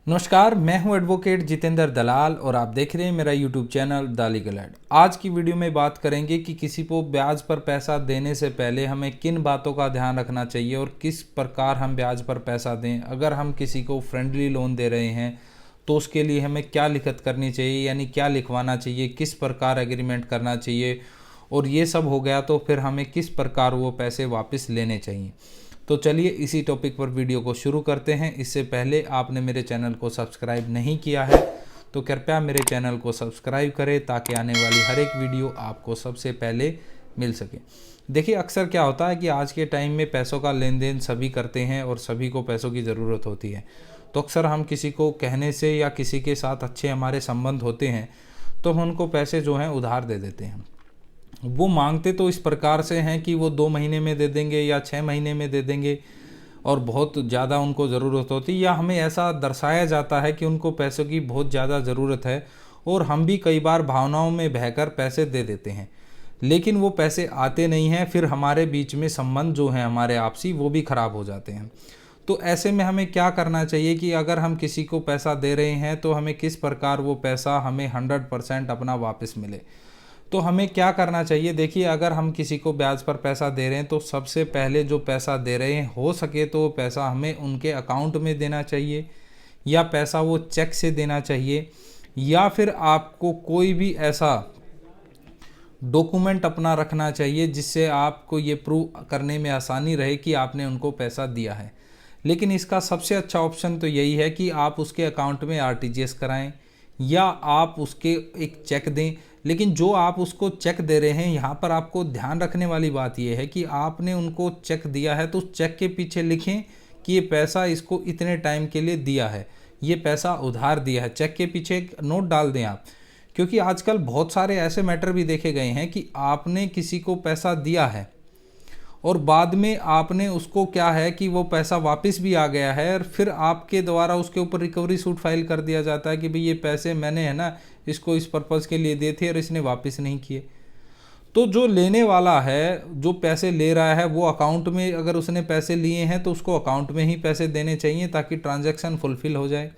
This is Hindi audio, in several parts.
नमस्कार, मैं हूं एडवोकेट जितेंद्र दलाल और आप देख रहे हैं मेरा YouTube channel the legal guide. आज की वीडियो में बात करेंगे कि किसी को ब्याज पर पैसा देने से पहले हमें किन बातों का ध्यान रखना चाहिए और किस प्रकार हम ब्याज पर पैसा दें। अगर हम किसी को फ्रेंडली लोन दे रहे हैं तो उसके लिए हमें क्या लिखत करनी चाहिए, यानी क्या लिखवाना चाहिए, किस प्रकार एग्रीमेंट करना चाहिए, और ये सब हो गया तो फिर हमें किस प्रकार वो पैसे वापस लेने चाहिए। तो चलिए इसी टॉपिक पर वीडियो को शुरू करते हैं। इससे पहले आपने मेरे चैनल को सब्सक्राइब नहीं किया है तो कृपया मेरे चैनल को सब्सक्राइब करें ताकि आने वाली हर एक वीडियो आपको सबसे पहले मिल सके। देखिए, अक्सर क्या होता है कि आज के टाइम में पैसों का लेन देन सभी करते हैं और सभी को पैसों की ज़रूरत होती है। तो अक्सर हम किसी को कहने से या किसी के साथ अच्छे हमारे संबंध होते हैं तो हम उनको पैसे जो हैं उधार दे देते हैं। वो मांगते तो इस प्रकार से हैं कि वो 2 महीने में दे देंगे या 6 महीने में दे देंगे और बहुत ज़्यादा उनको ज़रूरत होती, या हमें ऐसा दर्शाया जाता है कि उनको पैसों की बहुत ज़्यादा ज़रूरत है और हम भी कई बार भावनाओं में बहकर पैसे दे देते हैं, लेकिन वो पैसे आते नहीं हैं। फिर हमारे बीच में संबंध जो हैं हमारे आपसी वो भी ख़राब हो जाते हैं। तो ऐसे में हमें क्या करना चाहिए कि अगर हम किसी को पैसा दे रहे हैं तो हमें किस प्रकार वो पैसा हमें 100% अपना वापस मिले। तो हमें क्या करना चाहिए, देखिए, अगर हम किसी को ब्याज पर पैसा दे रहे हैं तो सबसे पहले जो पैसा दे रहे हैं हो सके तो वो पैसा हमें उनके अकाउंट में देना चाहिए, या पैसा वो चेक से देना चाहिए, या फिर आपको कोई भी ऐसा डॉक्यूमेंट अपना रखना चाहिए जिससे आपको ये प्रूव करने में आसानी रहे कि आपने उनको पैसा दिया है। लेकिन इसका सबसे अच्छा ऑप्शन तो यही है कि आप उसके अकाउंट में आरटीजीएस कराएं या आप उसके एक चेक दें। लेकिन जो आप उसको चेक दे रहे हैं, यहाँ पर आपको ध्यान रखने वाली बात यह है कि आपने उनको चेक दिया है तो उस चेक के पीछे लिखें कि ये पैसा इसको इतने टाइम के लिए दिया है, ये पैसा उधार दिया है। चेक के पीछे एक नोट डाल दें आप, क्योंकि आजकल बहुत सारे ऐसे मैटर भी देखे गए हैं कि आपने किसी को पैसा दिया है और बाद में आपने उसको क्या है कि वो पैसा वापस भी आ गया है और फिर आपके द्वारा उसके ऊपर रिकवरी सूट फाइल कर दिया जाता है कि भाई ये पैसे मैंने है ना इसको इस पर्पज़ के लिए दिए थे और इसने वापस नहीं किए। तो जो लेने वाला है, जो पैसे ले रहा है, वो अकाउंट में अगर उसने पैसे लिए हैं तो उसको अकाउंट में ही पैसे देने चाहिए ताकि ट्रांजैक्शन फुलफिल हो जाए।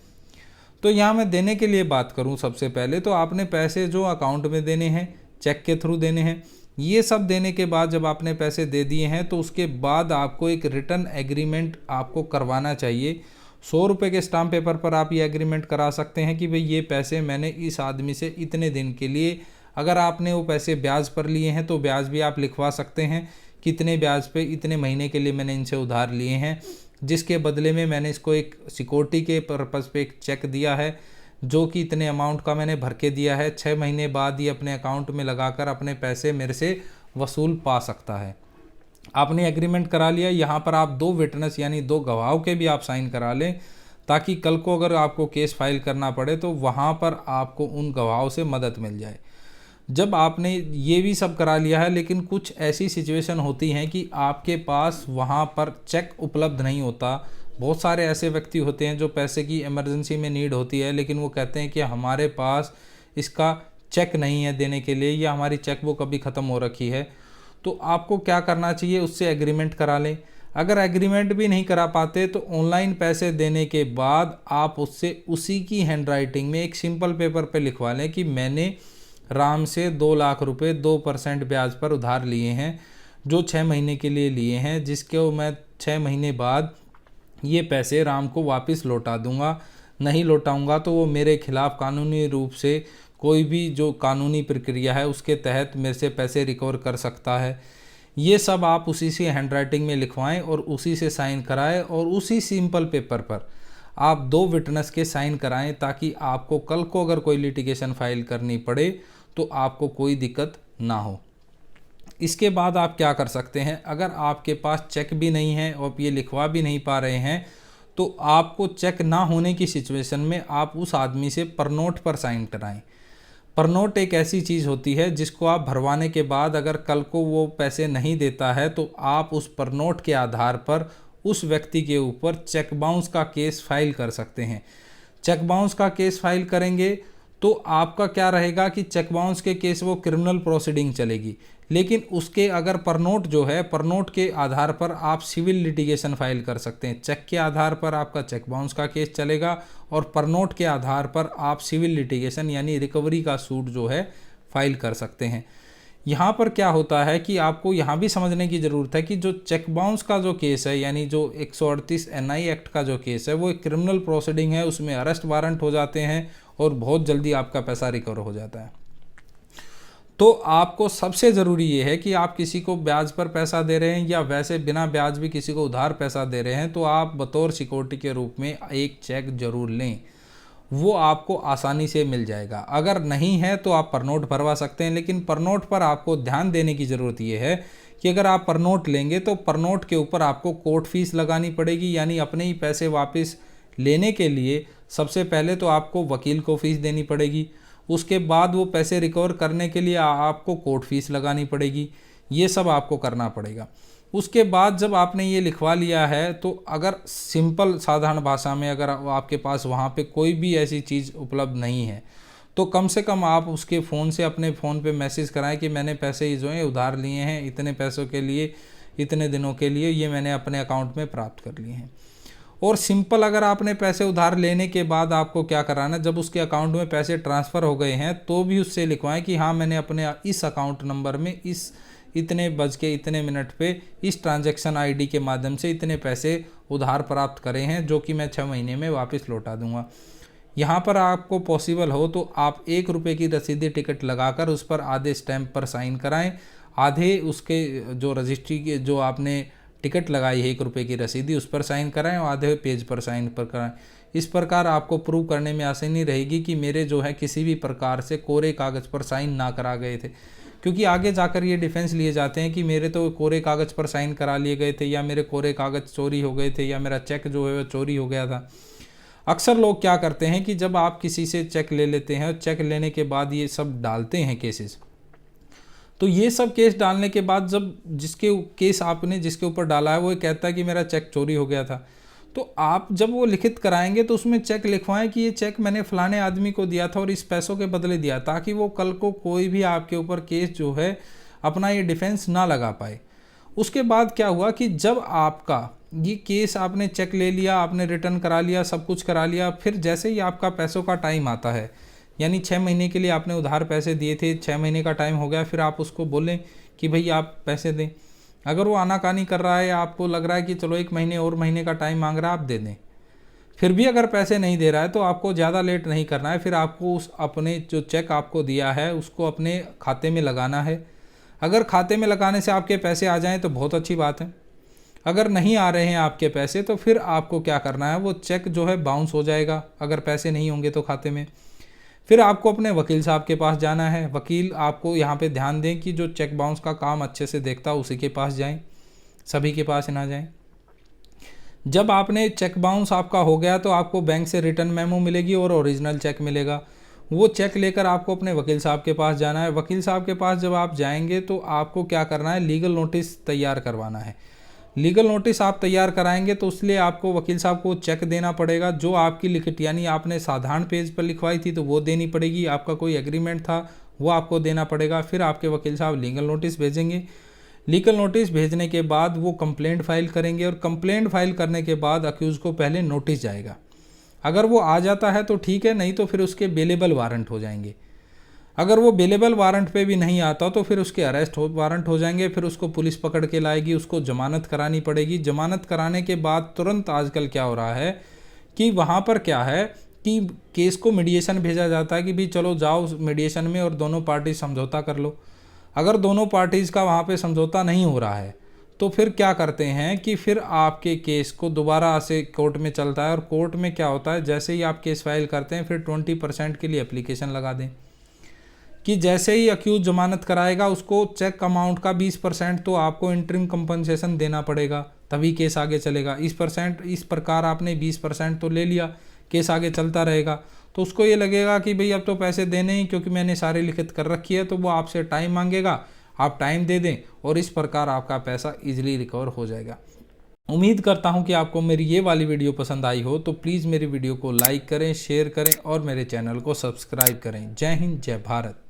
तो यहाँ मैं देने के लिए बात करूँ, सबसे पहले तो आपने पैसे जो अकाउंट में देने हैं, चेक के थ्रू देने हैं। ये सब देने के बाद जब आपने पैसे दे दिए हैं तो उसके बाद आपको एक रिटर्न एग्रीमेंट आपको करवाना चाहिए। 100 रुपये के स्टाम्प पेपर पर आप ये एग्रीमेंट करा सकते हैं कि भाई ये पैसे मैंने इस आदमी से इतने दिन के लिए, अगर आपने वो पैसे ब्याज पर लिए हैं तो ब्याज भी आप लिखवा सकते हैं, कितने ब्याज पे इतने महीने के लिए मैंने इनसे उधार लिए हैं, जिसके बदले में मैंने इसको एक सिक्योरिटी के पर्पज़ पे एक चेक दिया है जो कि इतने अमाउंट का मैंने भर के दिया है। 6 महीने बाद ये अपने अकाउंट में लगाकर अपने पैसे मेरे से वसूल पा सकता है। आपने एग्रीमेंट करा लिया, यहाँ पर आप 2 विटनेस यानी 2 गवाहों के भी आप साइन करा लें ताकि कल को अगर आपको केस फाइल करना पड़े तो वहाँ पर आपको उन गवाहों से मदद मिल जाए। जब आपने ये भी सब करा लिया है, लेकिन कुछ ऐसी सिचुएशन होती हैं कि आपके पास वहाँ पर चेक उपलब्ध नहीं होता। बहुत सारे ऐसे व्यक्ति होते हैं जो पैसे की इमरजेंसी में नीड होती है, लेकिन वो कहते हैं कि हमारे पास इसका चेक नहीं है देने के लिए, या हमारी चेक वो कभी ख़त्म हो रखी है। तो आपको क्या करना चाहिए, उससे एग्रीमेंट करा लें। अगर एग्रीमेंट भी नहीं करा पाते तो ऑनलाइन पैसे देने के बाद आप उससे उसी की हैंडराइटिंग में एक सिंपल पेपर पे लिखवा लें कि मैंने राम से 2 लाख रुपए 2% ब्याज पर उधार लिए हैं, जो 6 महीने के लिए लिए हैं, जिसके मैं 6 महीने बाद ये पैसे राम को वापस लौटा दूंगा। नहीं लौटाऊंगा तो वो मेरे खिलाफ़ कानूनी रूप से कोई भी जो कानूनी प्रक्रिया है उसके तहत मेरे से पैसे रिकवर कर सकता है। ये सब आप उसी से हैंडराइटिंग में लिखवाएं और उसी से साइन कराएं और उसी सिंपल पेपर पर आप 2 विटनेस के साइन कराएं ताकि आपको कल को अगर कोई लिटिगेशन फाइल करनी पड़े तो आपको कोई दिक्कत ना हो। इसके बाद आप क्या कर सकते हैं, अगर आपके पास चेक भी नहीं है और ये लिखवा भी नहीं पा रहे हैं तो आपको चेक ना होने की सिचुएशन में आप उस आदमी से परनोट पर साइन कराएं। परनोट एक ऐसी चीज़ होती है जिसको आप भरवाने के बाद अगर कल को वो पैसे नहीं देता है तो आप उस परनोट के आधार पर उस व्यक्ति के ऊपर चेक बाउंस का केस फाइल कर सकते हैं। चेक बाउंस का केस फाइल करेंगे तो आपका क्या रहेगा कि चेक बाउंस के केस वो क्रिमिनल प्रोसीडिंग चलेगी। लेकिन उसके अगर परनोट जो है, परनोट के आधार पर आप सिविल लिटिगेशन फाइल कर सकते हैं। चेक के आधार पर आपका चेक बाउंस का केस चलेगा और परनोट के आधार पर आप सिविल लिटिगेशन यानी रिकवरी का सूट जो है फाइल कर सकते हैं। यहाँ पर क्या होता है कि आपको यहाँ भी समझने की ज़रूरत है कि जो चेक बाउंस का जो केस है, यानी जो 138 NI एक्ट का जो केस है, वो एक क्रिमिनल प्रोसीडिंग है, उसमें अरेस्ट वारंट हो जाते हैं और बहुत जल्दी आपका पैसा रिकवर हो जाता है। तो आपको सबसे ज़रूरी ये है कि आप किसी को ब्याज पर पैसा दे रहे हैं या वैसे बिना ब्याज भी किसी को उधार पैसा दे रहे हैं, तो आप बतौर सिक्योरिटी के रूप में एक चेक ज़रूर लें, वो आपको आसानी से मिल जाएगा। अगर नहीं है तो आप परनोट भरवा सकते हैं, लेकिन परनोट पर आपको ध्यान देने की ज़रूरत ये है कि अगर आप परनोट लेंगे तो परनोट के ऊपर आपको कोर्ट फीस लगानी पड़ेगी, यानी अपने ही पैसे वापस लेने के लिए सबसे पहले तो आपको वकील को फीस देनी पड़ेगी, उसके बाद वो पैसे रिकवर करने के लिए आपको कोर्ट फीस लगानी पड़ेगी, ये सब आपको करना पड़ेगा। उसके बाद जब आपने ये लिखवा लिया है तो अगर सिंपल साधारण भाषा में अगर आपके पास वहाँ पे कोई भी ऐसी चीज़ उपलब्ध नहीं है तो कम से कम आप उसके फ़ोन से अपने फ़ोन पे मैसेज कराएं कि मैंने पैसे जो हैं उधार लिए हैं, इतने पैसों के लिए, इतने दिनों के लिए, ये मैंने अपने अकाउंट में प्राप्त कर लिए हैं। और सिंपल अगर आपने पैसे उधार लेने के बाद आपको क्या कराना, जब उसके अकाउंट में पैसे ट्रांसफ़र हो गए हैं तो भी उससे लिखवाएं कि हाँ मैंने अपने इस अकाउंट नंबर में इस इतने बज के इतने मिनट पे इस ट्रांजैक्शन आईडी के माध्यम से इतने पैसे उधार प्राप्त करे हैं, जो कि मैं 6 महीने में वापस लौटा दूंगा। यहाँ पर आपको पॉसिबल हो तो आप 1 रुपये की रसीदी टिकट लगाकर उस पर आधे स्टैंप पर साइन कराएं, आधे उसके जो रजिस्ट्री के जो आपने टिकट लगाई है 1 रुपये की रसीदी उस पर साइन कराएं और आधे पेज पर साइन पर कराएं। इस प्रकार आपको प्रूव करने में आसानी रहेगी कि मेरे जो है किसी भी प्रकार से कोरे कागज़ पर साइन ना करा गए थे, क्योंकि आगे जाकर ये डिफेंस लिए जाते हैं कि मेरे तो कोरे कागज़ पर साइन करा लिए गए थे, या मेरे कोरे कागज़ चोरी हो गए थे, या मेरा चेक जो है वो चोरी हो गया था। अक्सर लोग क्या करते हैं कि जब आप किसी से चेक ले लेते हैं और चेक लेने के बाद ये सब डालते हैं केसेस, तो ये सब केस डालने के बाद जब जिसके केस आपने जिसके ऊपर डाला है वो कहता है कि मेरा चेक चोरी हो गया था, तो आप जब वो लिखित कराएंगे तो उसमें चेक लिखवाएं कि ये चेक मैंने फलाने आदमी को दिया था और इस पैसों के बदले दिया, ताकि वो कल को कोई भी आपके ऊपर केस जो है अपना ये डिफेंस ना लगा पाए। उसके बाद क्या हुआ कि जब आपका ये केस आपने चेक ले लिया, आपने रिटर्न करा लिया, सब कुछ करा लिया, फिर जैसे ही आपका पैसों का टाइम आता है, यानी 6 महीने के लिए आपने उधार पैसे दिए थे, 6 महीने का टाइम हो गया, फिर आप उसको बोलें कि भाई आप पैसे दें। अगर वो आनाकानी कर रहा है, आपको लग रहा है कि चलो 1 महीने और महीने का टाइम मांग रहा है, आप दे दें। फिर भी अगर पैसे नहीं दे रहा है तो आपको ज़्यादा लेट नहीं करना है, फिर आपको उस अपने जो चेक आपको दिया है उसको अपने खाते में लगाना है। अगर खाते में लगाने से आपके पैसे आ जाएँ तो बहुत अच्छी बात है, अगर नहीं आ रहे हैं आपके पैसे तो फिर आपको क्या करना है, वो चेक जो है बाउंस हो जाएगा अगर पैसे नहीं होंगे तो खाते में। फिर आपको अपने वकील साहब के पास जाना है। वकील आपको यहाँ पे ध्यान दें कि जो चेक बाउंस का काम अच्छे से देखता उसी के पास जाएं, सभी के पास ना जाएं। जब आपने चेक बाउंस आपका हो गया तो आपको बैंक से रिटर्न मेमो मिलेगी और ओरिजिनल चेक मिलेगा। वो चेक लेकर आपको अपने वकील साहब के पास जाना है। वकील साहब के पास जब आप जाएंगे तो आपको क्या करना है, लीगल नोटिस तैयार करवाना है। लीगल नोटिस आप तैयार कराएंगे तो उसलिए आपको वकील साहब को चेक देना पड़ेगा, जो आपकी लिखित यानी आपने साधारण पेज पर लिखवाई थी तो वो देनी पड़ेगी, आपका कोई एग्रीमेंट था वो आपको देना पड़ेगा। फिर आपके वकील साहब लीगल नोटिस भेजेंगे। लीगल नोटिस भेजने के बाद वो कंप्लेंट फाइल करेंगे और कंप्लेंट फाइल करने के बाद अक्यूज़ को पहले नोटिस जाएगा। अगर वो आ जाता है तो ठीक है, नहीं तो फिर उसके बेलेबल वारंट हो जाएंगे। अगर वो बेलेबल वारंट पे भी नहीं आता तो फिर उसके अरेस्ट वारंट हो जाएंगे, फिर उसको पुलिस पकड़ के लाएगी, उसको जमानत करानी पड़ेगी। जमानत कराने के बाद तुरंत आजकल क्या हो रहा है कि वहाँ पर क्या है कि केस को मीडिएशन भेजा जाता है कि भाई चलो जाओ मीडिएशन में और दोनों पार्टी समझौता कर लो। अगर दोनों पार्टीज़ का वहाँ पे समझौता नहीं हो रहा है तो फिर क्या करते हैं कि फिर आपके केस को दोबारा से कोर्ट में चलता है, और कोर्ट में क्या होता है, जैसे ही आप केस फाइल करते हैं फिर 20% के लिए एप्लीकेशन लगा दें कि जैसे ही अक्यूज जमानत कराएगा उसको चेक अमाउंट का 20% तो आपको इंटरिम कंपनसेशन देना पड़ेगा, तभी केस आगे चलेगा। इस प्रकार आपने 20% तो ले लिया, केस आगे चलता रहेगा। तो उसको ये लगेगा कि भाई अब तो पैसे देने ही, क्योंकि मैंने सारी लिखित कर रखी है, तो वो आपसे टाइम मांगेगा, आप टाइम दे दें और इस प्रकार आपका पैसा ईजिली रिकवर हो जाएगा। उम्मीद करता हूं कि आपको मेरी ये वाली वीडियो पसंद आई हो, तो प्लीज़ मेरी वीडियो को लाइक करें, शेयर करें और मेरे चैनल को सब्सक्राइब करें। जय हिंद, जय भारत।